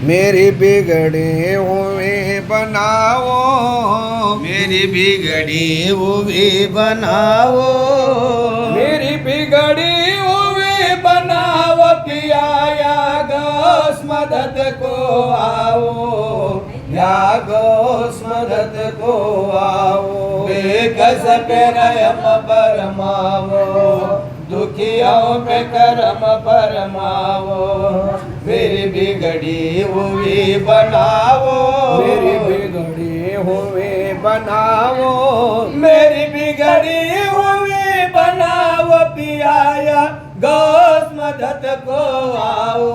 मेरी बिगड़ी हुई बनाओ, मेरी बिगड़ी हुई बनाओ, मेरी बिगड़ी हुई बनाओ पिया या गौस मदद को आओ, या गौस मदद को आओ। बेकस पे रहम फरमाओ, दुखियों पे करम फरमाओ, मेरी बिगड़ी हुई बनाओ, मेरी बिगड़ी हुई बनाओ, मेरी बिगड़ी हुई बनाओ पिया या गौस मदद को आओ,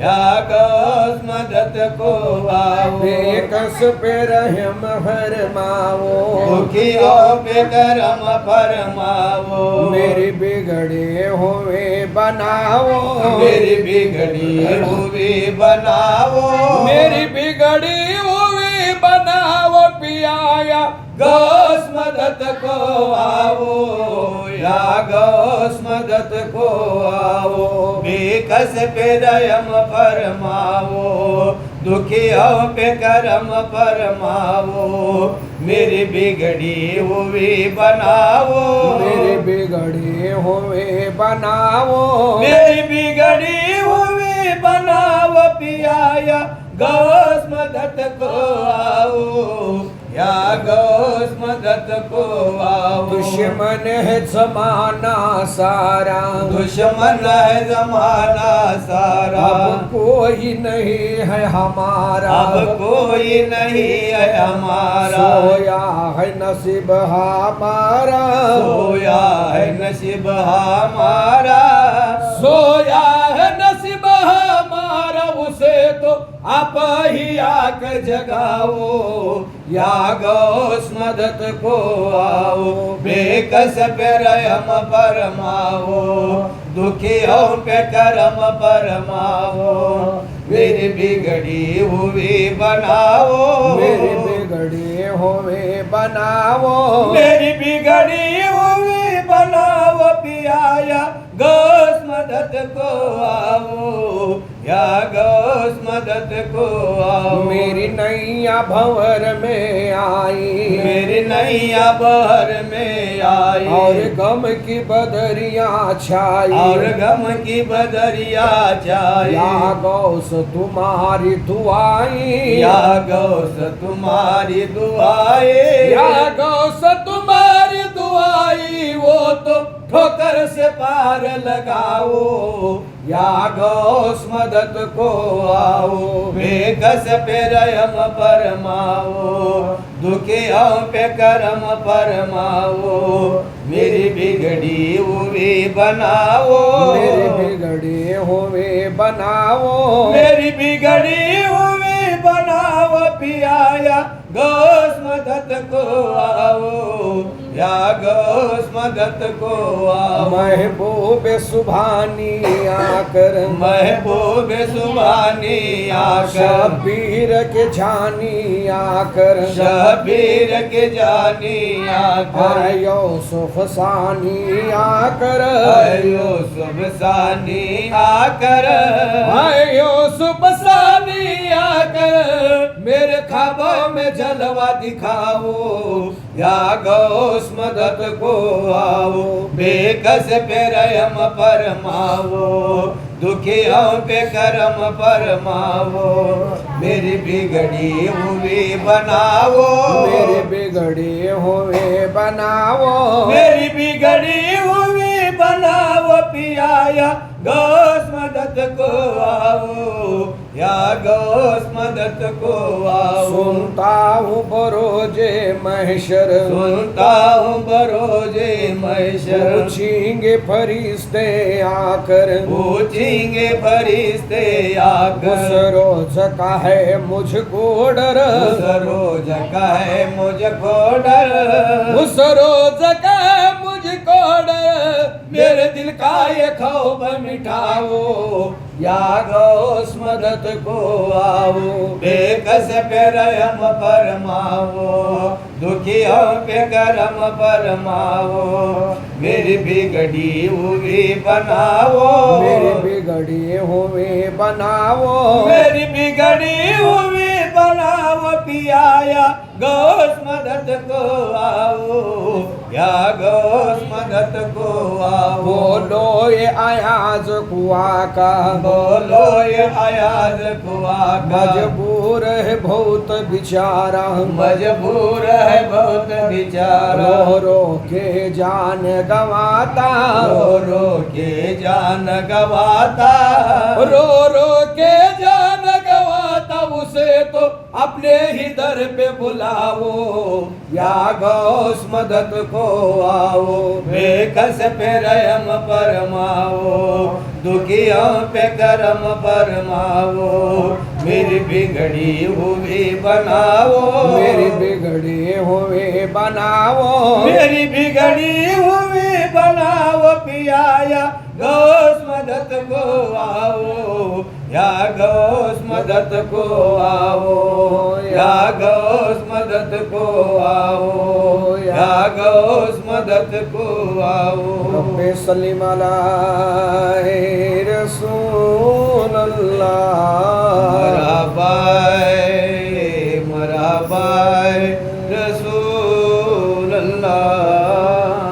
या गौस मदद को आओ। बेकस पे रहम फरमाओ, दुखियों पे करम फरमाओ, मेरी बिगड़ी हुई बनाओ, मेरी बिगड़ी हुई बनाओ, मेरी बिगड़ी हुई बनाओ पिया या गौस मदद को आओ, या गौस मदद को आओ। बेकस पे रहम फरमाओ, दुखियों पे करम फरमाओ, मेरी बिगड़ी हुई बनाओ, मेरी बिगड़ी हुई बनाओ, मेरी बिगड़ी हुई बनाओ पिया या गौस मदद को आओ, या गौस मदद को आओ। दुश्मन है जमाना सारा, दुश्मन है जमाना सारा, अब कोई नहीं है हमारा, अब कोई नहीं है हमारा। सोया है नसीब हमारा, सोया है नसीब हमारा, सोया है नसीब हमारा, उसे तो आप ही आकर जगाओ, या गौस मदद को आओ। बेकस पे रहम फरमाओ, दुखियों पे करम फरमाओ, मेरी बिगड़ी हुई बनाओ, मेरी बिगड़ी हुई बनाओ, मेरी बिगड़ी हुई बनाओ पिया या गौस मदद को आओ, या गौस मदद को आओ। मेरी नैया भंवर में आई, मेरी नैया बहर में आई, और गम की बदरिया छाई, और गम की बदरिया छाई। या गौस तुम्हारी दुआई, या गौस तुम्हारी दुआएं, या गौस तुम्हारी दुआई, वो तो ठोकर से पार लगाओ, या गौस मदद को आओ। बेकस पे रहम फरमाओ, दुखियों पे करम फरमाओ, मेरी बिगड़ी हुई बनाओ, मेरी बिगड़ी हुई बनाओ, मेरी बिगड़ी हुई बनाओ पिया या गौस मदद को आओ, या गौस मदद को आओ। महबूब सुभानी आकर, महबूब सुभानी आकर, शबीर के जानी आकर, शबीर के जानी आकर, यूसुफ सानी आकर, यूसुफ सानी आकर, यूसुफ सानी आकर, मेरे ख्वाबों में जलवा दिखाओ, या गौस मदद को आओ। बेकस पे रहम फरमाओ, दुखियों पे करम फरमाओ, मेरी बिगड़ी हुई बनाओ, मेरी बिगड़ी हुई बनाओ, मेरी बिगड़ी हुई बनाओ पिया या गौस मदद को आओ, या गौस मदद को आओ। सुनता हूँ बरोजे महशर, सुनता हूँ बरोजे महशर, पूछेंगे फरिश्ते आकर, पूछेंगे फरिश्ते आकर, उस रोज का है मुझको डर, उस रोज का है मुझको डर, उस रोज का है मुझको डर, मेरे दिल का ये खौफ मिटाओ, या गौस मदद को आओ। बेकस पे रहम फरमाओ, दुखियों पे करम फरमाओ, मेरी बिगड़ी हुई बनाओ, मेरी बिगड़ी हुई बनाओ, मेरी बिगड़ी हुई बनाओ, पियाया गौस मदद को आओ, या गौस मदद को आओ। बोलो ये अयाज कुआ का, बोलो ये अयाज कुआ का, मजबूर है बहुत बेचारा, मजबूर है बहुत बेचारा, रो रो के जान गवाता, रो रो के जान गवाता, रो रो के जान गवाता, उसे तो अपने ही दर पे बुलाओ, या गौस मदद को आओ। बेकस पे रहम फरमाओ, दुखियों पे करम फरमाओ, मेरी बिगड़ी हुई बनाओ, मेरी बिगड़ी हुई बनाओ, मेरी बिगड़ी हुई बनाओ, पियाया गौस मदद को आओ, या गौस मदद को आओ, या गौस मदद को आओ, या गौस मदद को आओ। रब्बे सल्लिम अला रसूल अल्लाह। मरहबा